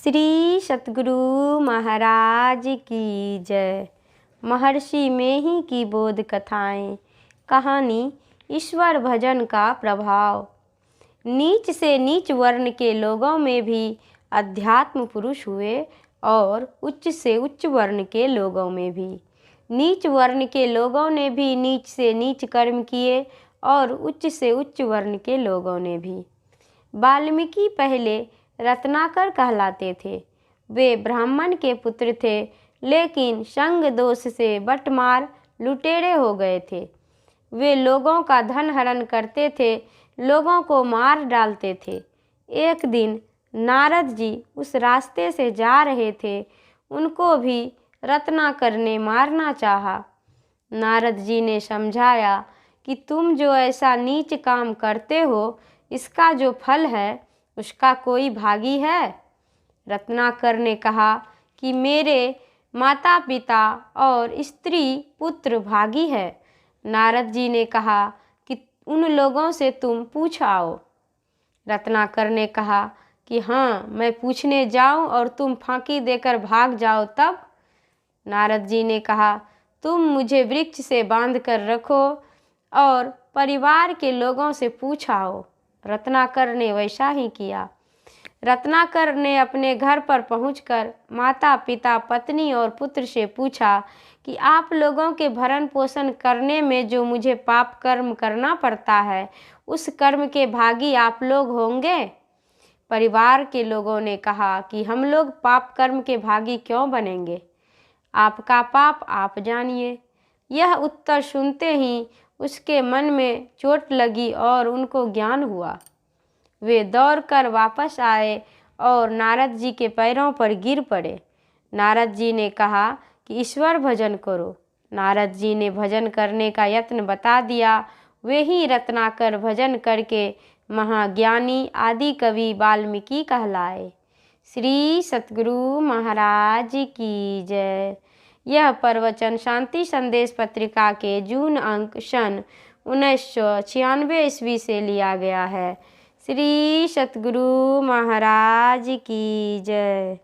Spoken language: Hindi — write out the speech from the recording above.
श्री सतगुरु महाराज की जय। महर्षि में ही की बोध कथाएं। कहानी ईश्वर भजन का प्रभाव। नीच से नीच वर्ण के लोगों में भी अध्यात्म पुरुष हुए और उच्च से उच्च वर्ण के लोगों में भी। नीच वर्ण के लोगों ने भी नीच से नीच कर्म किए और उच्च से उच्च वर्ण के लोगों ने भी। वाल्मीकि पहले रत्नाकर कहलाते थे। वे ब्राह्मण के पुत्र थे, लेकिन संग दोष से बटमार लुटेरे हो गए थे। वे लोगों का धन हरण करते थे, लोगों को मार डालते थे। एक दिन नारद जी उस रास्ते से जा रहे थे, उनको भी रत्नाकर ने मारना चाहा। नारद जी ने समझाया कि तुम जो ऐसा नीच काम करते हो, इसका जो फल है उसका कोई भागी है। रत्नाकर ने कहा कि मेरे माता पिता और स्त्री पुत्र भागी है। नारद जी ने कहा कि उन लोगों से तुम पूछ आओ। रत्नाकर ने कहा कि हाँ, मैं पूछने जाऊं और तुम फांकी देकर भाग जाओ तब। नारद जी ने कहा तुम मुझे वृक्ष से बांध कर रखो और परिवार के लोगों से पूछ आओ। रत्नाकर ने वैसा ही किया। रत्नाकर ने अपने घर पर पहुंचकर माता पिता पत्नी और पुत्र से पूछा कि आप लोगों के भरण पोषण करने में जो मुझे पाप कर्म करना पड़ता है, उस कर्म के भागी आप लोग होंगे। परिवार के लोगों ने कहा कि हम लोग पाप कर्म के भागी क्यों बनेंगे, आपका पाप आप जानिए। यह उत्तर सुनते ही उसके मन में चोट लगी और उनको ज्ञान हुआ। वे दौड़कर वापस आए और नारद जी के पैरों पर गिर पड़े। नारद जी ने कहा कि ईश्वर भजन करो। नारद जी ने भजन करने का यत्न बता दिया। वे ही रत्नाकर भजन करके महाज्ञानी आदि कवि वाल्मीकि कहलाए। श्री सतगुरु महाराज की जय। यह प्रवचन शांति संदेश पत्रिका के जून अंक सन 1996 ईस्वी से लिया गया है। श्री सतगुरु महाराज की जय।